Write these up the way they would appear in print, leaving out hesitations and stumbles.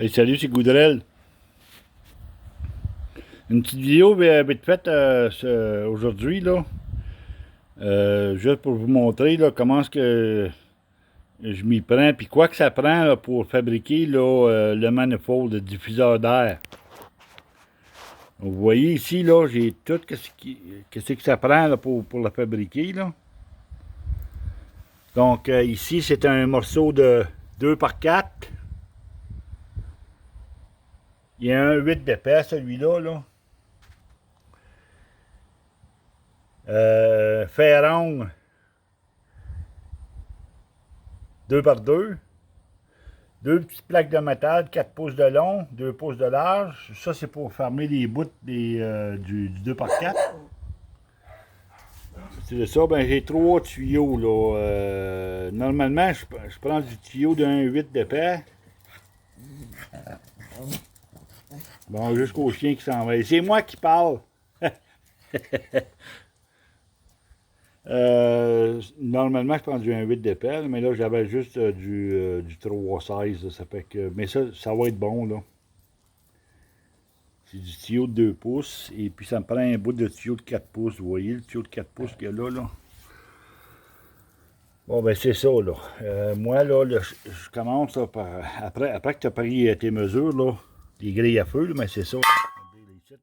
Hey, salut, c'est Goudrel. Une petite vidéo vite faite aujourd'hui, là. Juste pour vous montrer là, comment est-ce que je m'y prends, puis quoi que ça prend là, pour fabriquer là, le manifold, le diffuseur d'air. Vous voyez ici, là, j'ai tout qu'est-ce que ça prend là, pour le fabriquer, là. Donc, ici, c'est un morceau de 2 par 4. Il y a un 8 d'épais, celui-là, là. Ferron 2 par 2. Deux petites plaques de métal, 4 pouces de long, 2 pouces de large. Ça, c'est pour fermer les bouts du 2 par 4. C'est de ça, ben j'ai 3 tuyaux, là. Normalement, je prends du tuyau d'un 8 d'épais. Bon, jusqu'au chien qui s'en va. C'est moi qui parle. Normalement, je prends du 1,8 d'épais, mais là, j'avais juste du 3,16. Ça fait que. Mais ça va être bon, là. C'est du tuyau de 2 pouces. Et puis, ça me prend un bout de tuyau de 4 pouces. Vous voyez le tuyau de 4 pouces qu'il y a là, là? Bon, ben, c'est ça, là. Moi, là, je commence là, par. Après que tu as pris tes mesures, là, les grilles à feu, là, mais c'est ça. Je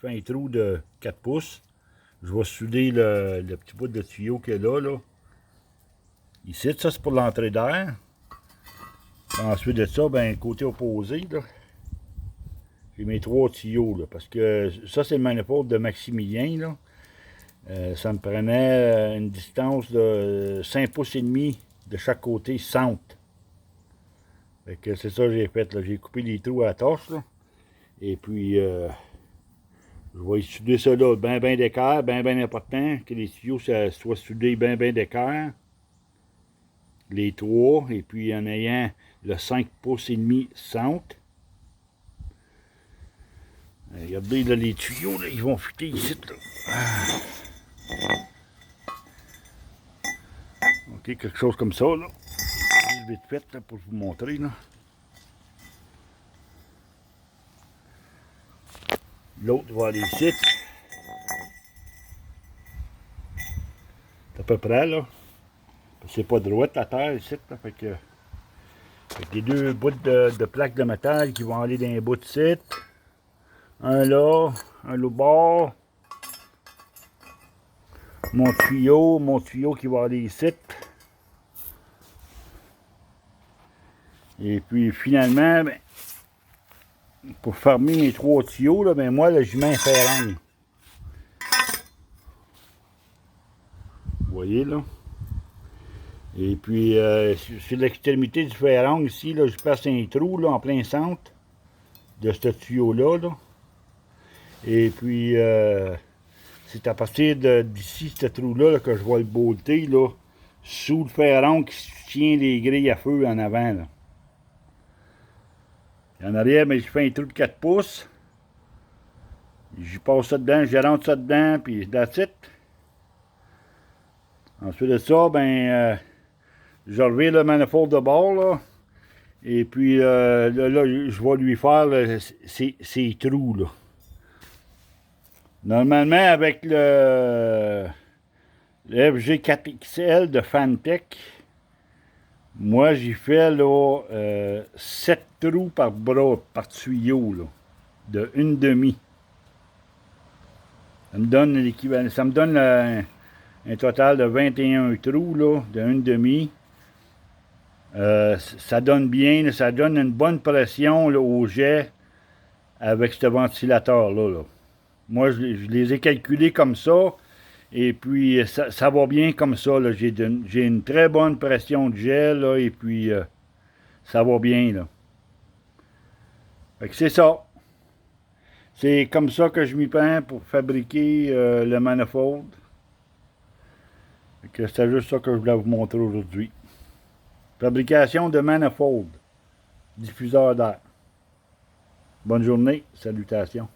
fais un trou de 4 pouces. Je vais souder le petit bout de tuyau qu'il y a là, là. Ici, ça c'est pour l'entrée d'air. Ensuite de ça, ben, côté opposé, là, j'ai mes 3 tuyaux, là, parce que ça c'est le manifold de Maximilien, là. Ça me prenait une distance de 5 pouces et demi de chaque côté centre. Fait que c'est ça que j'ai fait, là. J'ai coupé les trous à la torche, là. Et puis, je vais souder ça là, bien d'écart, bien important, que les tuyaux soient soudés bien d'écart. Les 3, et puis en ayant le 5 pouces et demi centre. Regardez là, les tuyaux, là, ils vont fuiter ici. Là. Ah. Ok, quelque chose comme ça, là. Vite fait, là, pour vous montrer, là. L'autre va aller ici. C'est à peu près, là. C'est pas droite la terre ici, là. Fait que les 2 bouts de plaques de métal qui vont aller dans les bouts de site. Un là, un l'autre bord. Mon tuyau qui va aller ici. Et puis finalement, ben, pour fermer mes 3 tuyaux, là, ben moi, là, je mets un ferrang. Vous voyez, là? Et puis, sur l'extrémité du ferrang ici, là, je passe un trou là, en plein centre de ce tuyau-là. Là. Et puis, c'est à partir d'ici, ce trou-là, là, que je vais le bolter là, sous le ferrang qui tient les grilles à feu en avant. Là. Et en arrière, ben, je fais un trou de 4 pouces. Je passe ça dedans, je rentre ça dedans, puis that's it. Ensuite de ça, ben, je reviens le manifold de bord, là. Et puis, là, je vais lui faire ces trous, là. Normalement, avec le FG4XL de Fantech, moi, j'ai fait, là, 7 trous par bras, par tuyau, là, de 1,5. Ça me donne l'équivalent, ça me donne un total de 21 trous, là, de 1,5. Ça donne bien, ça donne une bonne pression là, au jet avec ce ventilateur-là. Là. Moi, je les ai calculés comme ça, et puis ça va bien comme ça. J'ai une très bonne pression de jet, là, et puis ça va bien. Là. Fait que c'est ça. C'est comme ça que je m'y prends pour fabriquer le manifold. Fait que c'est juste ça que je voulais vous montrer aujourd'hui. Fabrication de manifold, diffuseur d'air. Bonne journée, salutations.